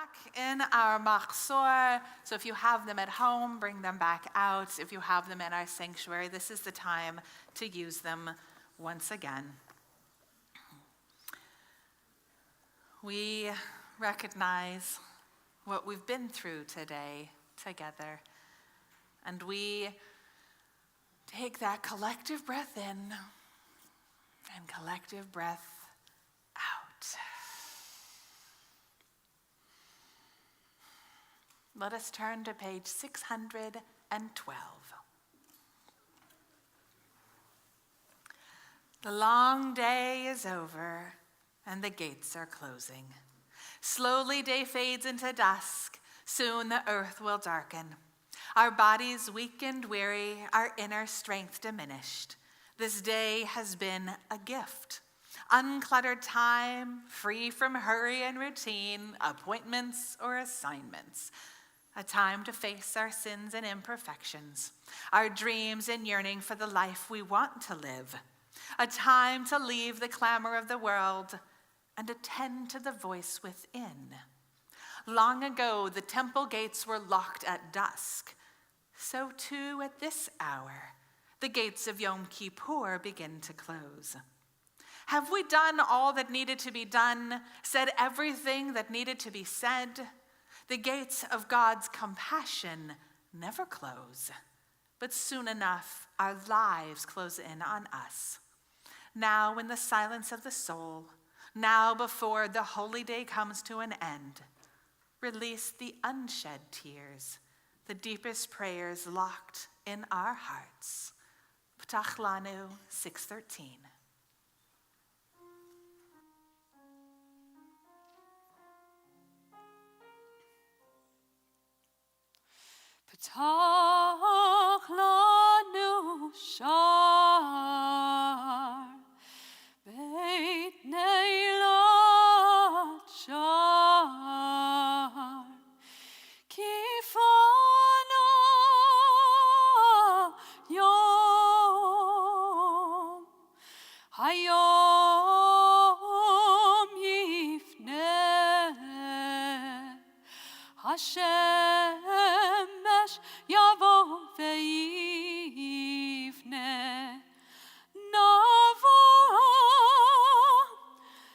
back in our machzor. So if you have them at home, bring them back out. If you have them in our sanctuary, this is the time to use them once again. We recognize what we've been through today together, and we take that collective breath in and collective breath out. Let us turn to page 612. The long day is over and the gates are closing. Slowly day fades into dusk. Soon the earth will darken. Our bodies weak and weary, our inner strength diminished. This day has been a gift. Uncluttered time, free from hurry and routine, appointments or assignments. A time to face our sins and imperfections, our dreams and yearning for the life we want to live. A time to leave the clamor of the world and attend to the voice within. Long ago, the temple gates were locked at dusk. So too at this hour, the gates of Yom Kippur begin to close. Have we done all that needed to be done, said everything that needed to be said? The gates of God's compassion never close, but soon enough our lives close in on us. Now in the silence of the soul, now before the holy day comes to an end, release the unshed tears, the deepest prayers locked in our hearts. P'tach lanu 6:13. P'tach lanu shar beit neilat shar kifana yom hayom yifneh Hashem Yavo ve'yivne navo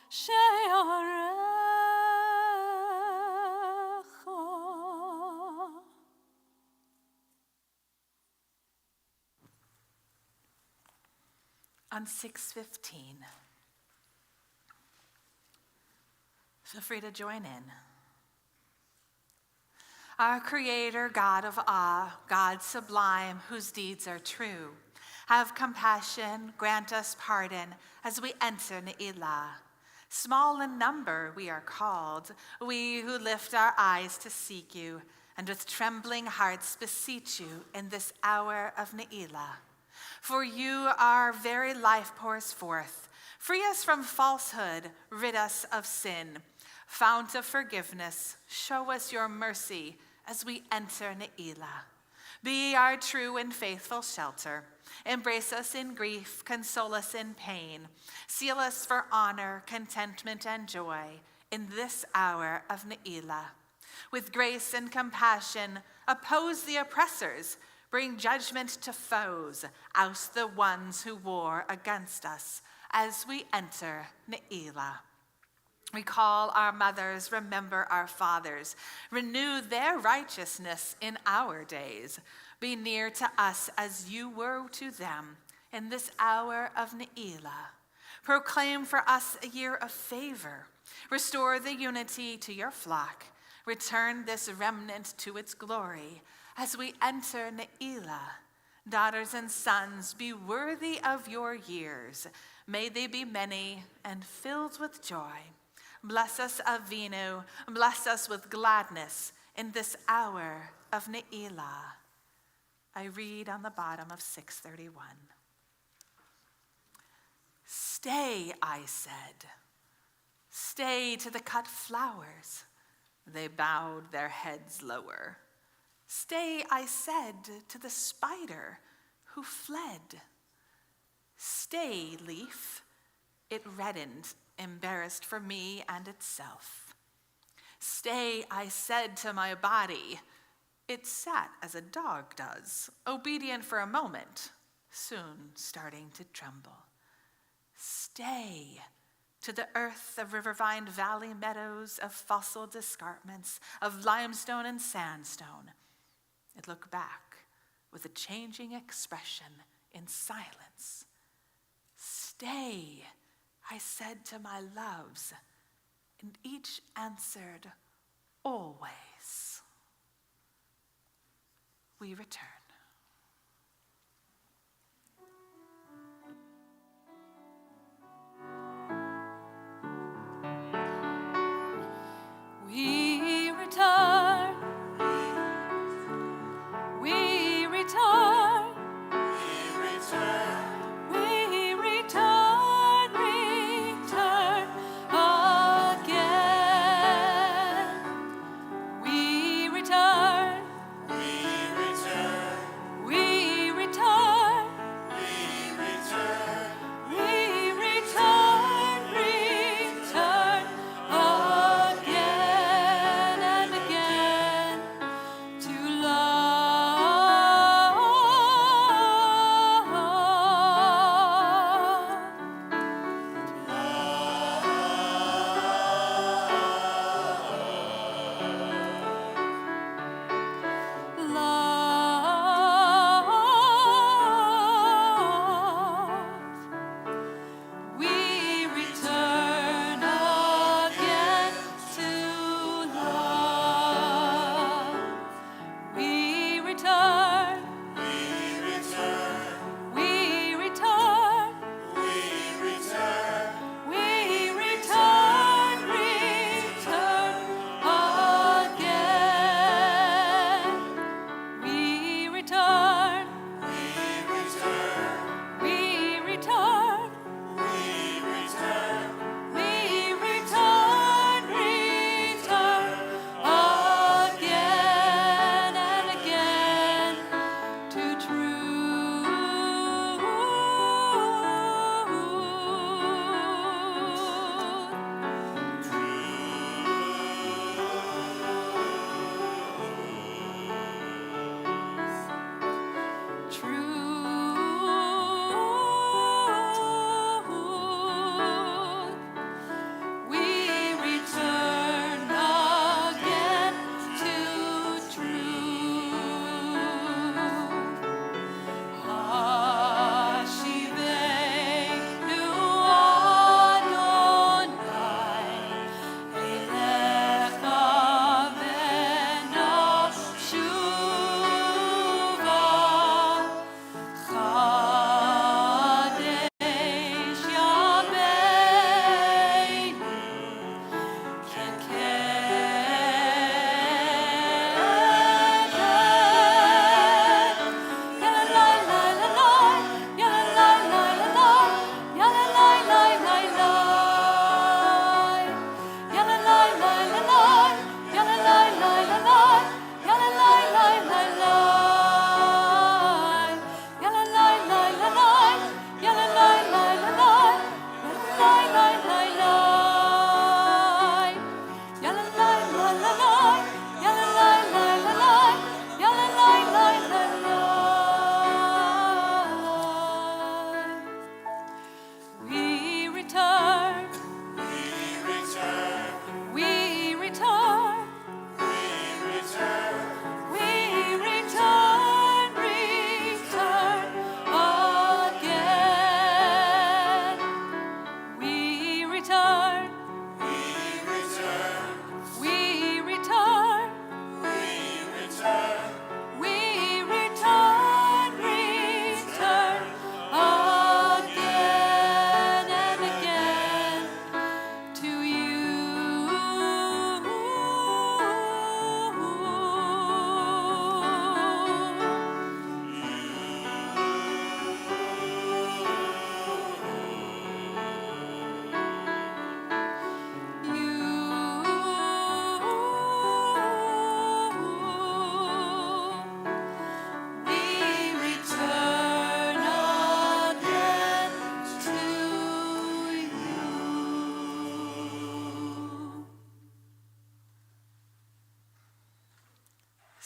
she'arecha. On 6:15, feel free to join in. Our Creator, God of awe, God sublime, whose deeds are true, have compassion, grant us pardon as we enter Ne'ilah. Small in number we are called, we who lift our eyes to seek you, and with trembling hearts beseech you in this hour of Ne'ilah. For you, our very life pours forth. Free us from falsehood, rid us of sin. Fount of forgiveness, show us your mercy as we enter Ne'ilah. Be our true and faithful shelter. Embrace us in grief, console us in pain. Seal us for honor, contentment, and joy in this hour of Ne'ilah. With grace and compassion, oppose the oppressors. Bring judgment to foes. Oust the ones who war against us as we enter Ne'ilah. Recall our mothers, remember our fathers. Renew their righteousness in our days. Be near to us as you were to them in this hour of Ne'ilah. Proclaim for us a year of favor. Restore the unity to your flock. Return this remnant to its glory as we enter Ne'ilah. Daughters and sons, be worthy of your years. May they be many and filled with joy. Bless us, Avinu, bless us with gladness in this hour of Ne'ilah. I read on the bottom of 631. Stay, I said. Stay to the cut flowers. They bowed their heads lower. Stay, I said, to the spider who fled. Stay, leaf. It reddened, embarrassed for me and itself. Stay, I said to my body. It sat as a dog does, obedient for a moment, soon starting to tremble. Stay, to the earth of river-vined valley meadows, of fossiled escarpments, of limestone and sandstone. It looked back with a changing expression in silence. Stay, I said to my loves, and each answered, always. We return. We return. We return. We return, return again. We return.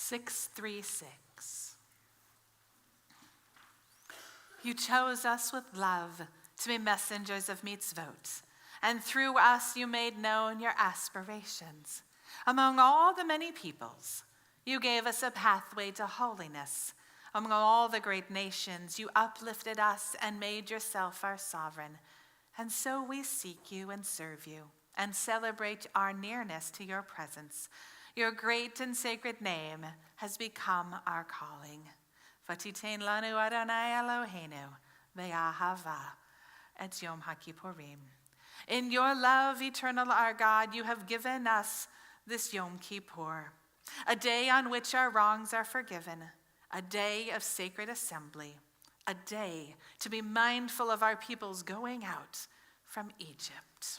636. You chose us with love to be messengers of mitzvot, and through us you made known your aspirations. Among all the many peoples, you gave us a pathway to holiness. Among all the great nations, you uplifted us and made yourself our sovereign. And so we seek you and serve you and celebrate our nearness to your presence. Your great and sacred name has become our calling. V'titein lanu Adonai Eloheinu be'ahava et Yom HaKippurim. In your love, eternal our God, you have given us this Yom Kippur, a day on which our wrongs are forgiven, a day of sacred assembly, a day to be mindful of our people's going out from Egypt.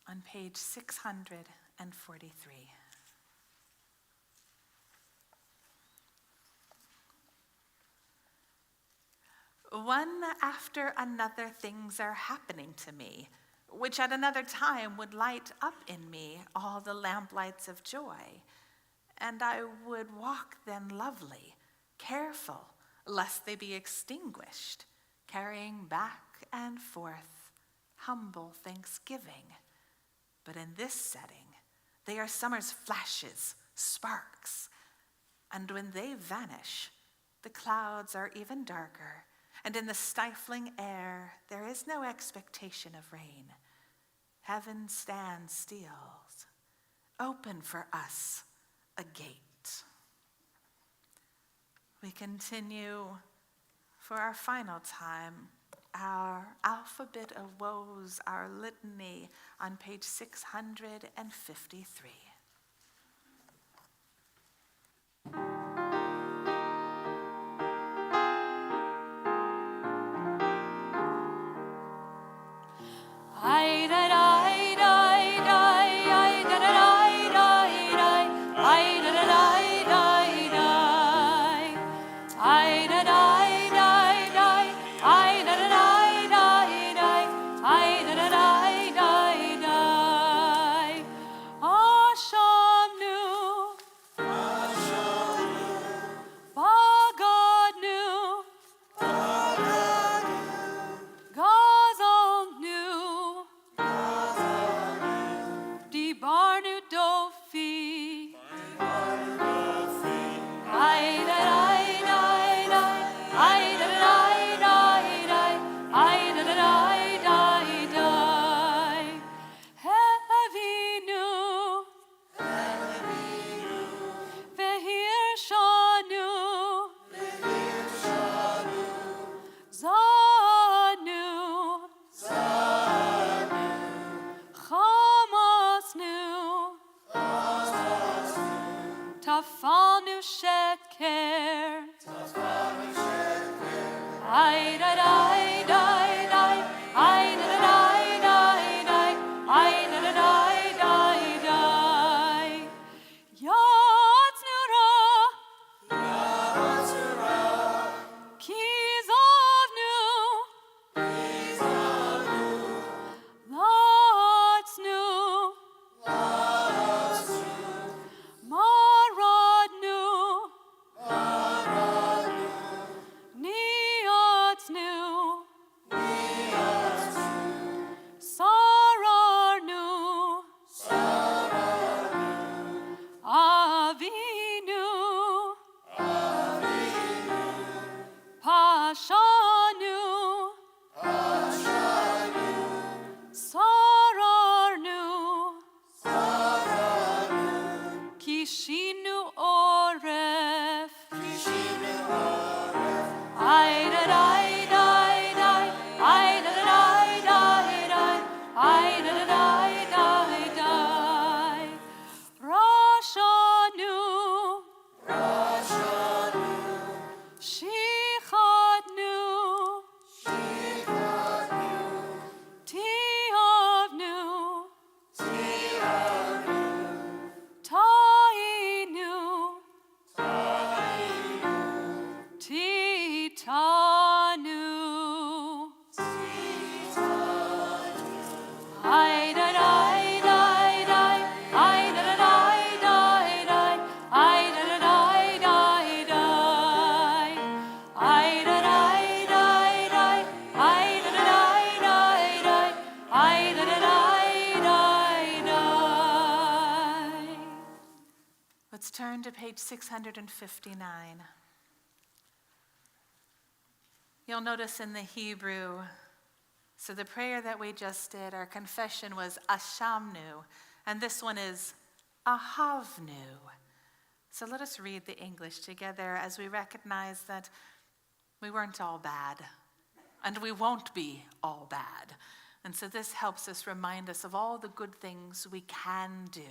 On page 643. One after another things are happening to me, which at another time would light up in me all the lamplights of joy, and I would walk then lovely, careful, lest they be extinguished, carrying back and forth humble thanksgiving. But in this setting, they are summer's flashes, sparks, and when they vanish, the clouds are even darker, and in the stifling air, there is no expectation of rain. Heaven stands still, open for us a gate. We continue for our final time, our alphabet of woes, our litany on page 653. Tafanu sheker. Ay da da da da. Ay da da da da. Ay da da da da. Yatsnura. Keys of new. Lots new. Marad new. Neots new. page 659. You'll notice in the Hebrew, so the prayer that we just did, our confession was Ashamnu, and this one is Ahavnu. So let us read the English together as we recognize that we weren't all bad, and we won't be all bad. And so this helps us remind us of all the good things we can do.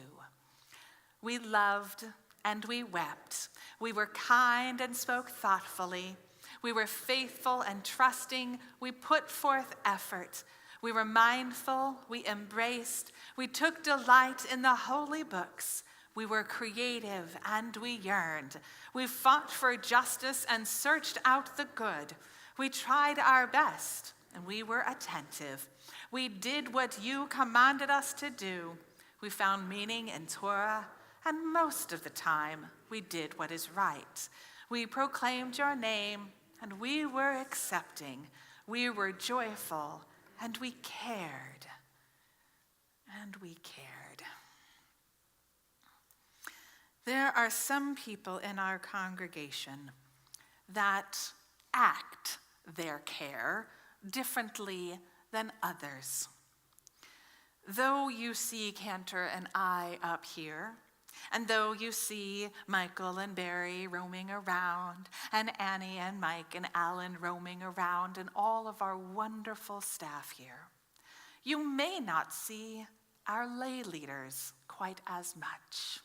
We loved and we wept. We were kind and spoke thoughtfully. We were faithful and trusting. We put forth effort. We were mindful. We embraced. We took delight in the holy books. We were creative and we yearned. We fought for justice and searched out the good. We tried our best and we were attentive. We did what you commanded us to do. We found meaning in Torah, and most of the time we did what is right. We proclaimed your name and we were accepting. We were joyful and we cared. And we cared. There are some people in our congregation that act their care differently than others. Though you see Cantor and I up here, and though you see Michael and Barry roaming around, and Annie and Mike and Alan roaming around, and all of our wonderful staff here, you may not see our lay leaders quite as much.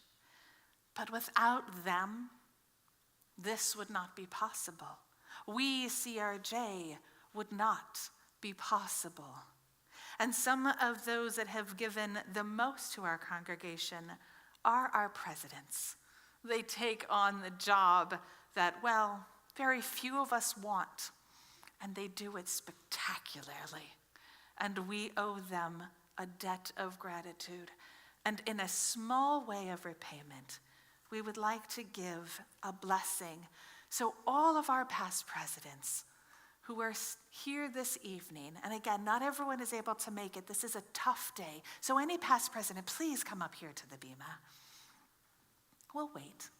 But without them, this would not be possible. We, CRJ, would not be possible. And some of those that have given the most to our congregation are our presidents. They take on the job that, well, very few of us want, and they do it spectacularly. And we owe them a debt of gratitude. And in a small way of repayment, we would like to give a blessing. So all of our past presidents who are here this evening, and again, not everyone is able to make it. This is a tough day. So any past president, please come up here to the bima. We'll wait.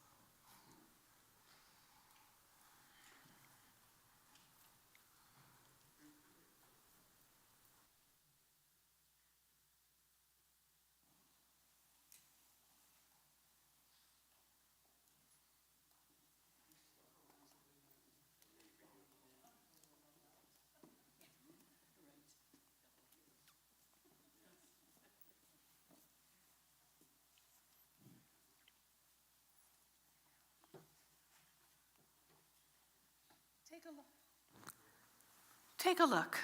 Take a look.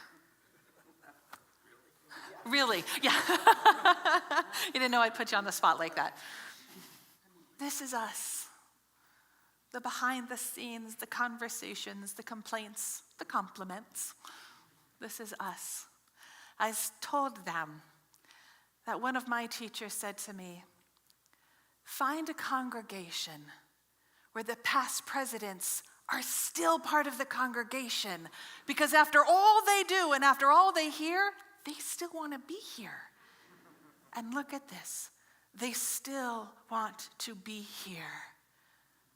Really? Yeah. You didn't know I'd put you on the spot like that. This is us. The behind the scenes, the conversations, the complaints, the compliments. This is us. I told them that one of my teachers said to me, find a congregation where the past presidents are still part of the congregation, because after all they do and after all they hear, they still want to be here. And look at this. They still want to be here.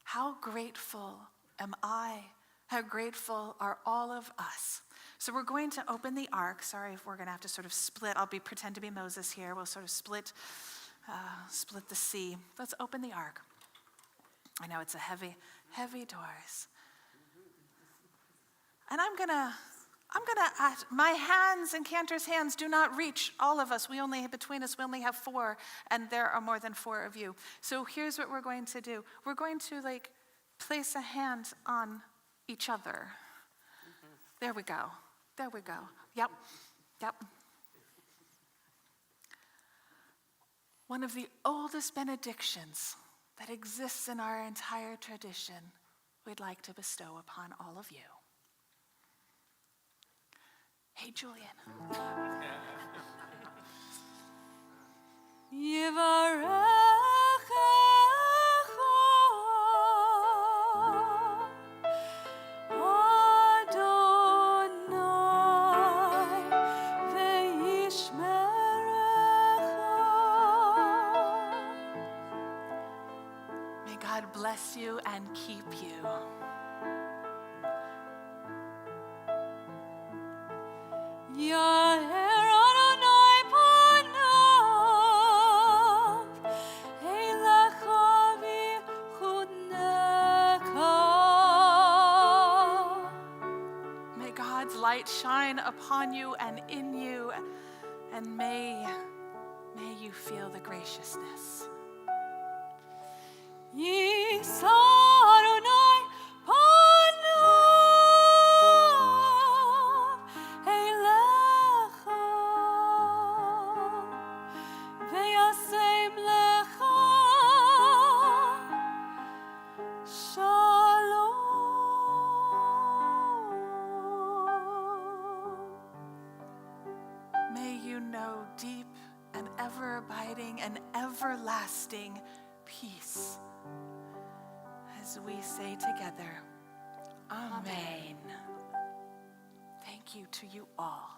How grateful am I? How grateful are all of us? So we're going to open the ark. Sorry if we're going to have to sort of split. I'll pretend to be Moses here. We'll sort of split the sea. Let's open the ark. I know it's a heavy doors. And I'm gonna ask, my hands and Cantor's hands do not reach all of us. Between us, we only have 4, and there are more than 4 of you. So here's what we're going to do. We're going to place a hand on each other. There we go. Yep. One of the oldest benedictions that exists in our entire tradition, we'd like to bestow upon all of you. Hey, Julian. May God bless Yair Adonai panav elecha v'chudnecha. May God's light shine upon you and in you, and may you feel the graciousness. Yisa Adonai panav elecha v'yasem lecha shalom. May you know deep and ever abiding and everlasting peace. As we say together, Amen. Thank you to you all.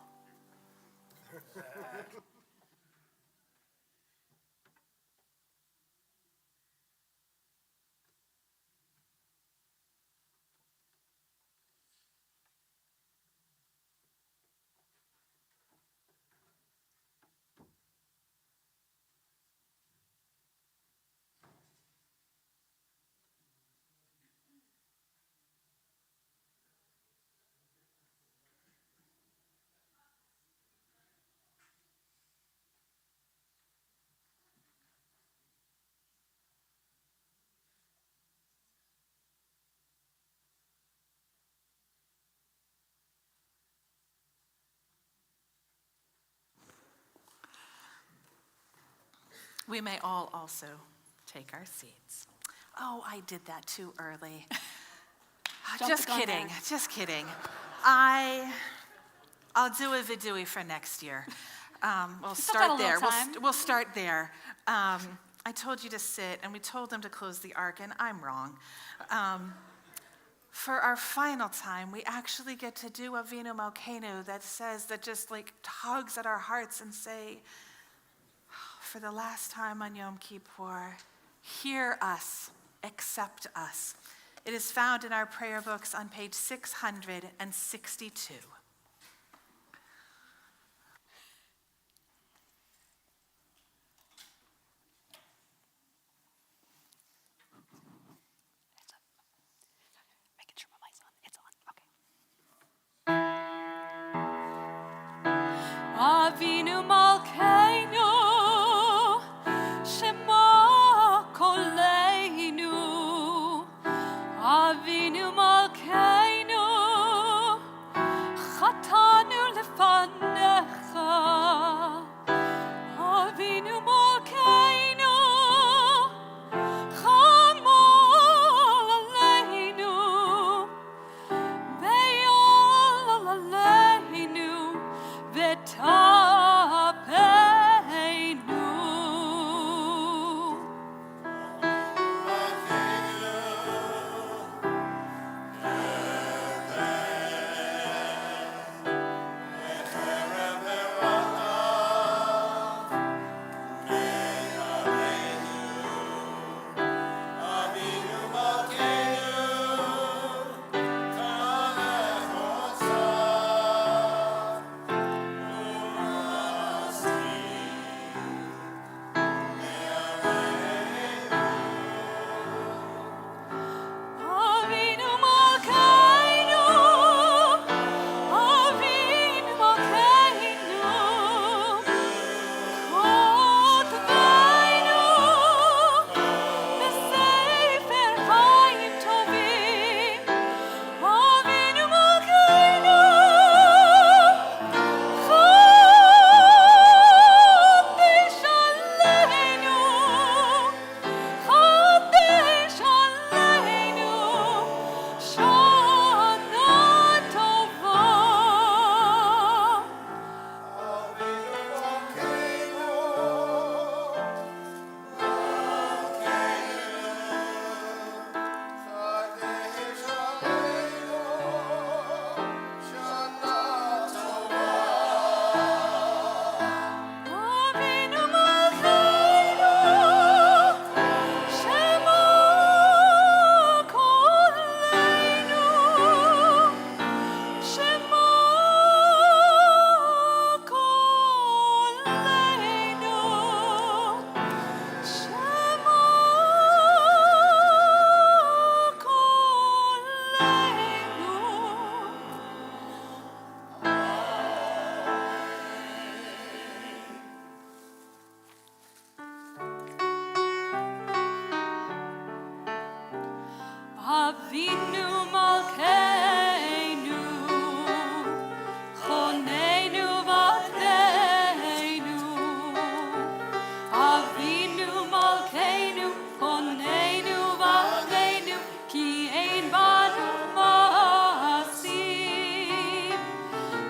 We may all also take our seats. Oh, I did that too early. Just kidding, just kidding. I'll do a vidui for next year. We'll start there. We'll start there. I told you to sit, and we told them to close the ark, and I'm wrong. For our final time, we actually get to do Avinu Malkeinu that says, that just like tugs at our hearts and say, for the last time on Yom Kippur, hear us, accept us. It is found in our prayer books on page 662. Making sure my mic's on. It's on. Okay. Avinu Malkeinu, Shema Koleinu. Avinu Malkeinu,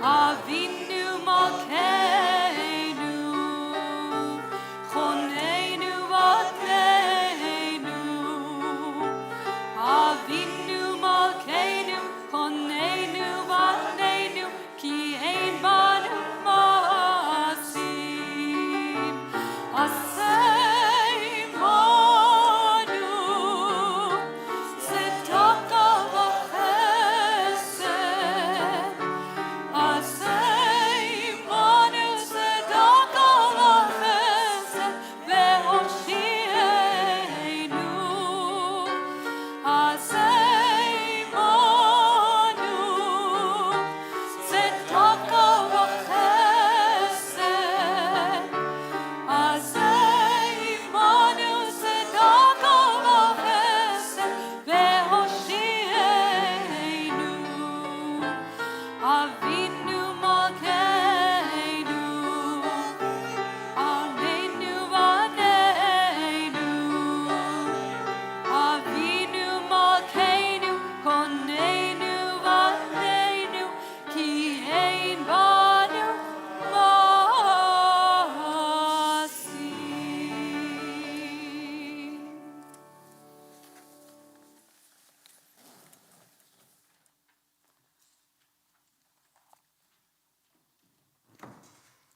Avinu Malkeinu, Choneinu Vatneinu. Avinu Malkeinu, Choneinu Vatneinu, Ki ein banu masim. Asay manu, Tzedaka v'chesed. Asay manu, Tzedaka v'chesed, ve'oshienu. Asay manu, Tzedaka v'chesed. Asay manu, Tzedaka v'chesed, ve'oshienu. Avinu Malkeinu, Aleinu v'aneinu. Avinu Malkeinu, Choneinu v'aneinu, Ki ein banu masim.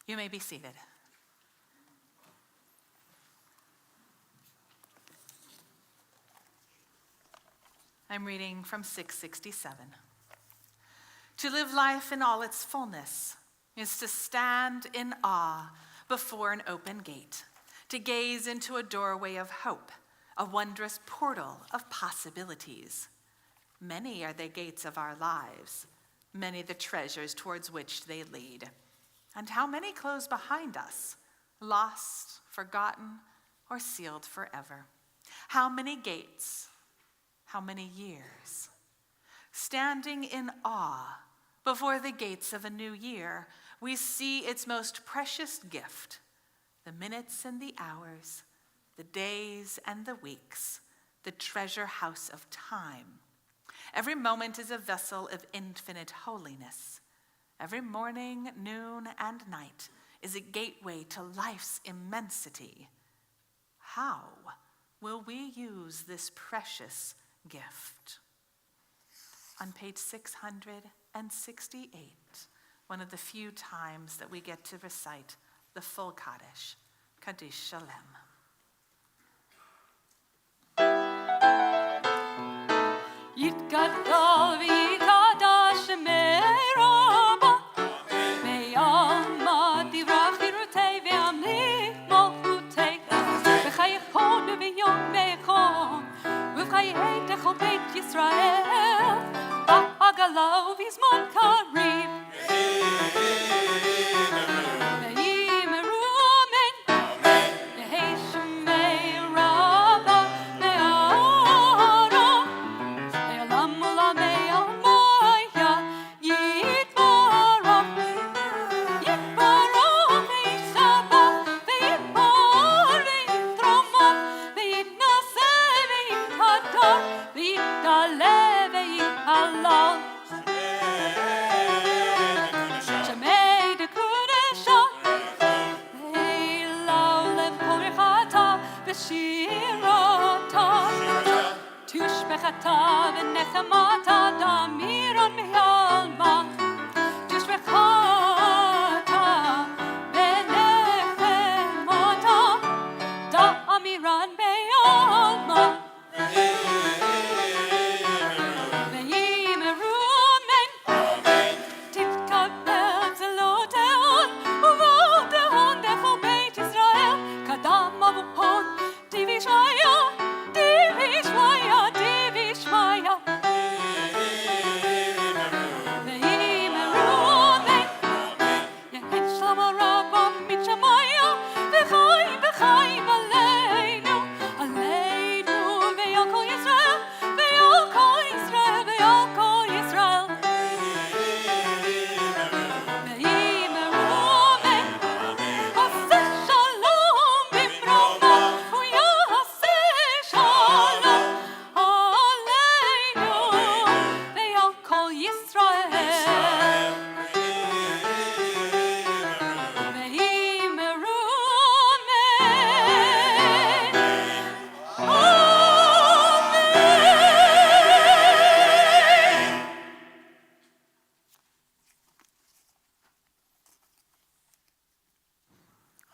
You may be seated. I'm reading from 667. To live life in all its fullness is to stand in awe before an open gate, to gaze into a doorway of hope, a wondrous portal of possibilities. Many are the gates of our lives, many the treasures towards which they lead. And how many close behind us, lost, forgotten, or sealed forever? How many gates, how many years? Standing in awe before the gates of a new year, we see its most precious gift, the minutes and the hours, the days and the weeks, the treasure house of time. Every moment is a vessel of infinite holiness. Every morning, noon, and night is a gateway to life's immensity. How will we use this precious gift? On page 668, one of the few times that we get to recite the full Kaddish, Kaddish Shalem. Yitgadol v'yikadash meraba, me'alma divrach irutei ve'amlik malchutei, v'chayechon v'yom me'echon, v'chayei techol beit Yisrael, ba'agala v'zman karim. Ve'imeru amen, ve'hei shemei rabba, me'ara, me'alamula me'amaya, yitbarach, ve'yisabach, ve'yipar, ve'yitromot, ve'yitnaseh, ve'yithadar, ve'yitgaleh, ve'yithalal. Shemei dekudesha, ve'ilau lev kol rechata, ve'shirata, tushbechata ve'nechemata, damiron me'alma, tushbechata ve'nechemata, damiron me'alma. Ve'imeru amen, titkabbel zeloteon, uvoteon dechol beit Yisrael, kadam avuhon, divishmaya, divishmaya, divishmaya.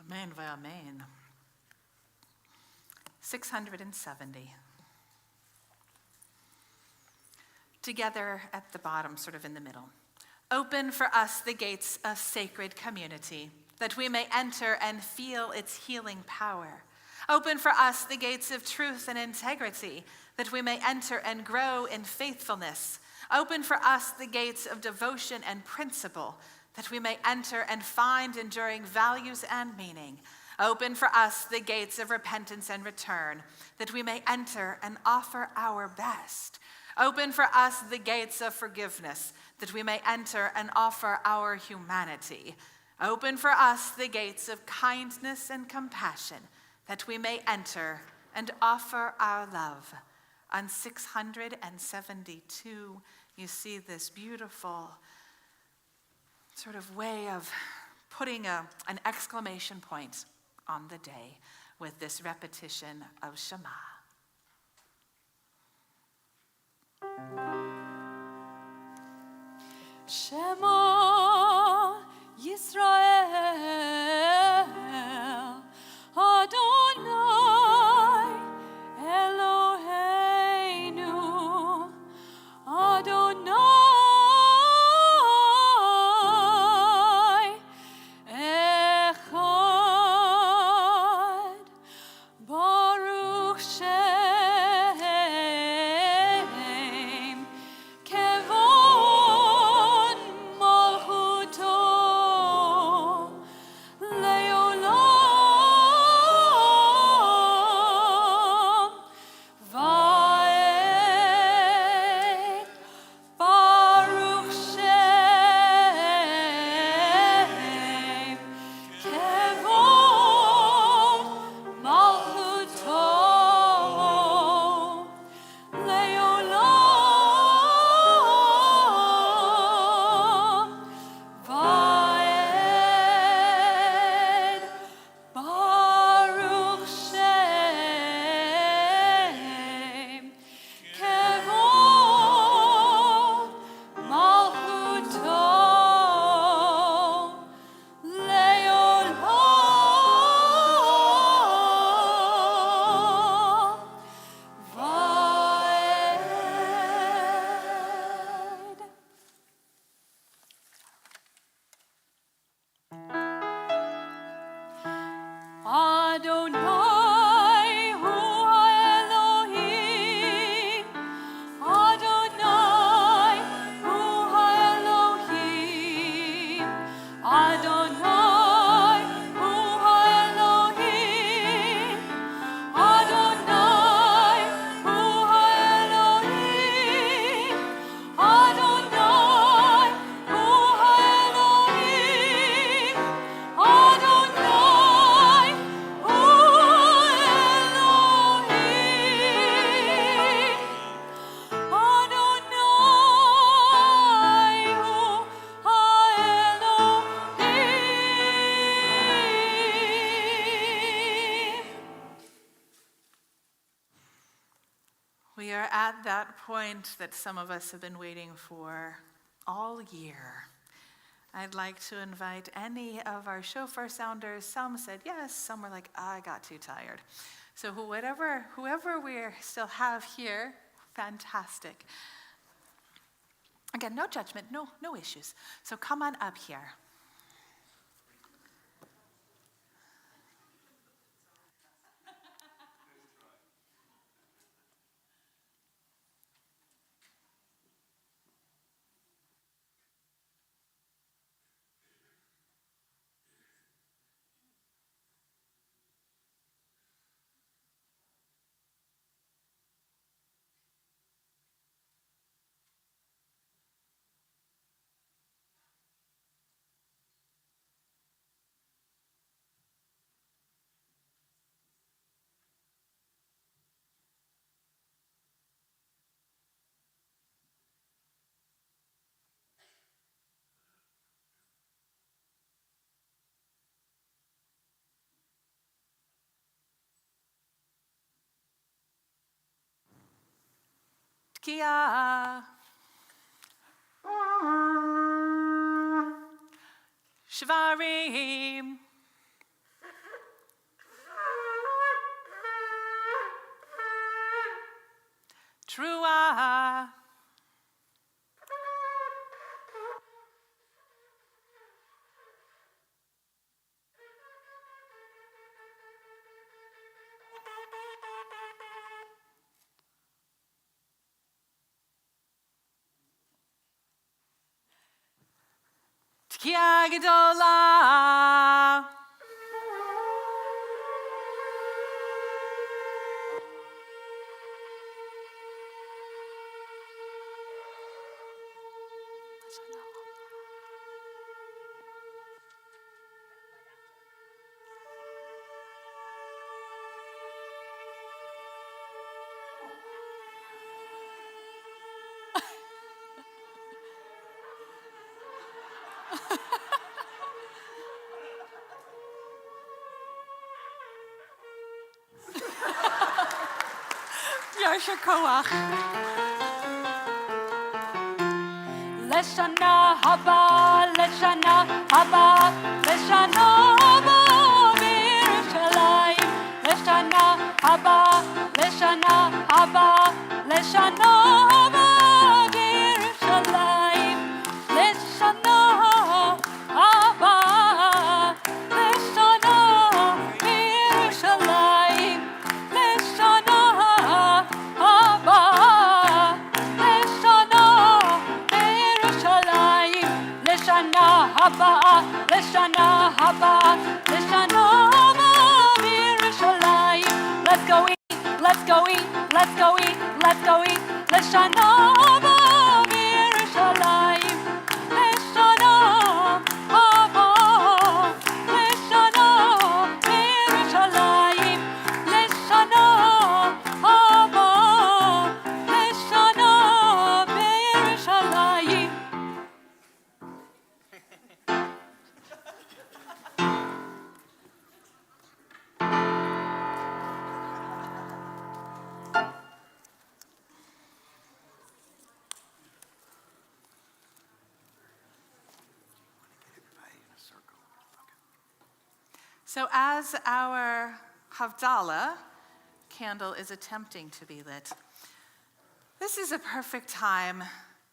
Amen v'amen. 670. Together at the bottom, sort of in the middle. Open for us the gates of sacred community, that we may enter and feel its healing power. Open for us the gates of truth and integrity, that we may enter and grow in faithfulness. Open for us the gates of devotion and principle, that we may enter and find enduring values and meaning. Open for us the gates of repentance and return, that we may enter and offer our best. Open for us the gates of forgiveness, that we may enter and offer our humanity. Open for us the gates of kindness and compassion, that we may enter and offer our love. On 672, you see this beautiful sort of way of putting an exclamation point on the day with this repetition of Shema. Shema Yisrael Adonai Eloheinu Adonai Echad Baruch Shem Kevon Malchuto Leolam Vaed Baruch Shem Kevon Malchuto Leolam Vaed Baruch Shem Kevon Malchuto Leolam Vaed. Adonai hu Elohim, Adonai hu Elohim, Adonai hu Elohim, Adonai hu Elohim, Adonai hu Elohim, Adonai hu Elohim. We are at that point that some of us have been waiting for all year. I'd like to invite any of our shofar sounders. Some said yes, some were like, I got too tired. So whoever we still have here, fantastic. Again, no judgment, no issues. So come on up here. Tkiya. Shvarim. Tkia Gedola. Yasher Koach. Leshana haba, leshana haba, leshana haba, Yerushalayim. Leshana haba, leshana haba, leshana haba, Yerushalayim. Leshana haba, leshana Yerushalayim. Leshana haba, leshana Yerushalayim. Leshana haba, leshana haba, leshana haba, Yerushalayim. Let's go eat, let's go eat, let's go eat, let's go eat. Leshana haba, Yerushalayim. Leshana haba, leshana Yerushalayim. Leshana haba, leshana Yerushalayim. So as our Havdalah candle is attempting to be lit, this is a perfect time.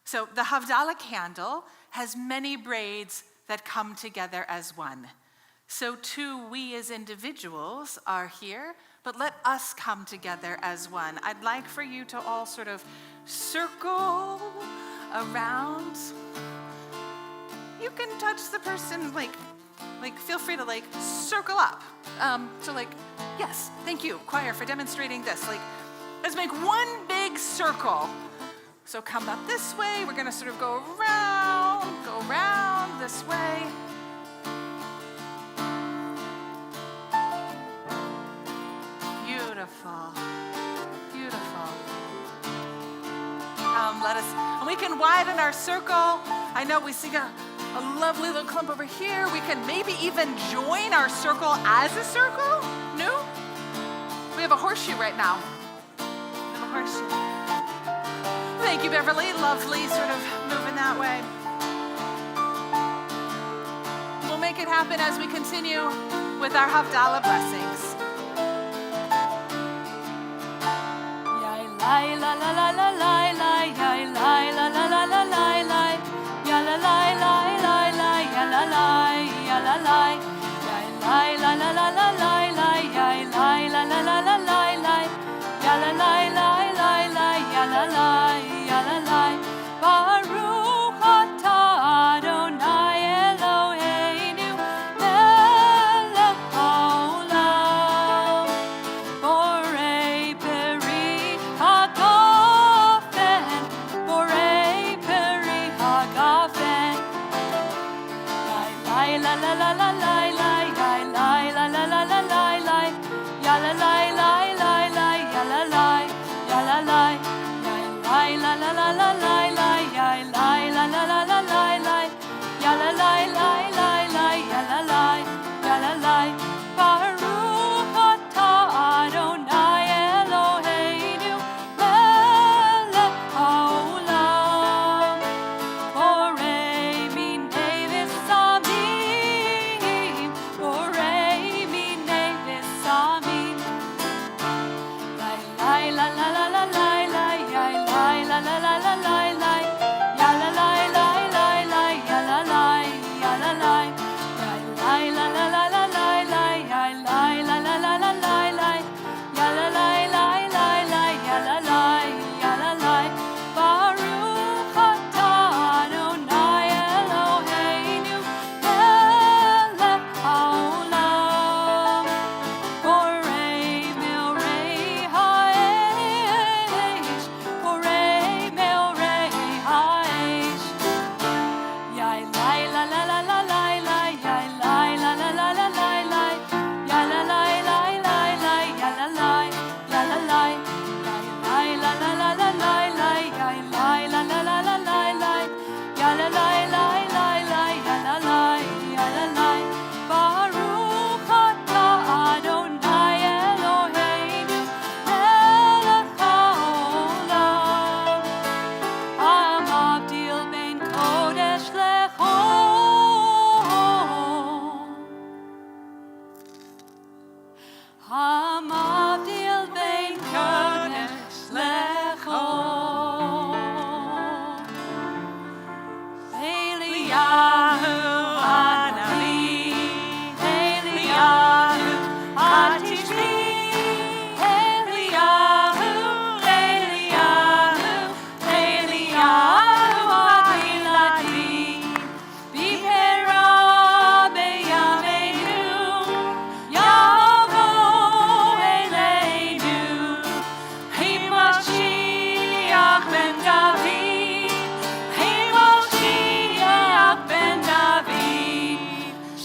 So the Havdalah candle has many braids that come together as one. So too, we as individuals are here, but let us come together as one. I'd like for you to all sort of circle around. You can touch the person, like feel free to circle up. So yes, thank you, choir, for demonstrating this. Let's make one big circle. So come up this way. We're gonna sort of go around this way. Beautiful, beautiful. And we can widen our circle. I know we see a lovely little clump over here. We can maybe even join our circle as a circle. No? We have a horseshoe right now. We have a horseshoe. Thank you, Beverly. Lovely sort of moving that way. We'll make it happen as we continue with our Havdalah blessings. La la la la la la, la la la la la la la la, ya la la la la la, ya la la, ya la la, ya la la la la la la, ya la la la la la la la, ya la la la la la, ya la la, ya la la. Baruch atah Adonai Eloheinu melech haolam, borei peri hagafen, borei peri hagafen. La la la la la la la, la la la la la la la, ya la la la la la, ya la la, ya la la, ya la la la la la la, ya la la la la la la la, ya la la la la la, ya la la, ya la la. Baruch atah Adonai Eloheinu melech haolam, borei minei v'samim,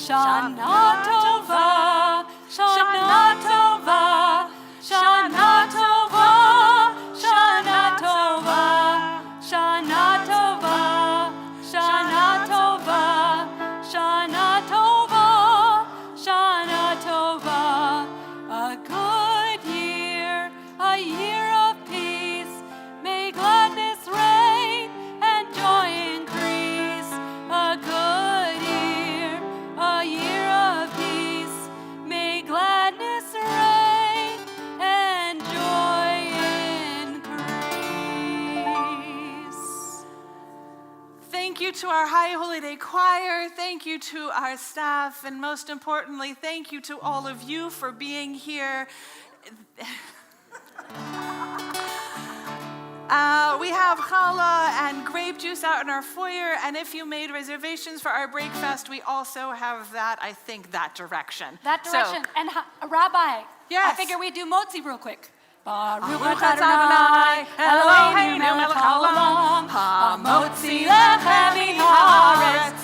Shana Tova, Shana Tova, Shana Tova, Shana Tova, Shana Tova, Shana Tova, Shana Tova, Shana Tova. A good year, a year of peace. May gladness reign and joy increase. A good year, a year of peace. May gladness reign and joy increase. Thank you to our High Holy Day Choir. Thank you to our staff. And most importantly, thank you to all of you for being here. We have challah and grape juice out in our foyer, and if you made reservations for our breakfast, we also have that, I think, that direction. That direction. And Rabbi, Yes. I figure we do motzi real quick. Baruch Baruch Adonai, Eloheinu melech haolam, hamotzi lechem min haaretz,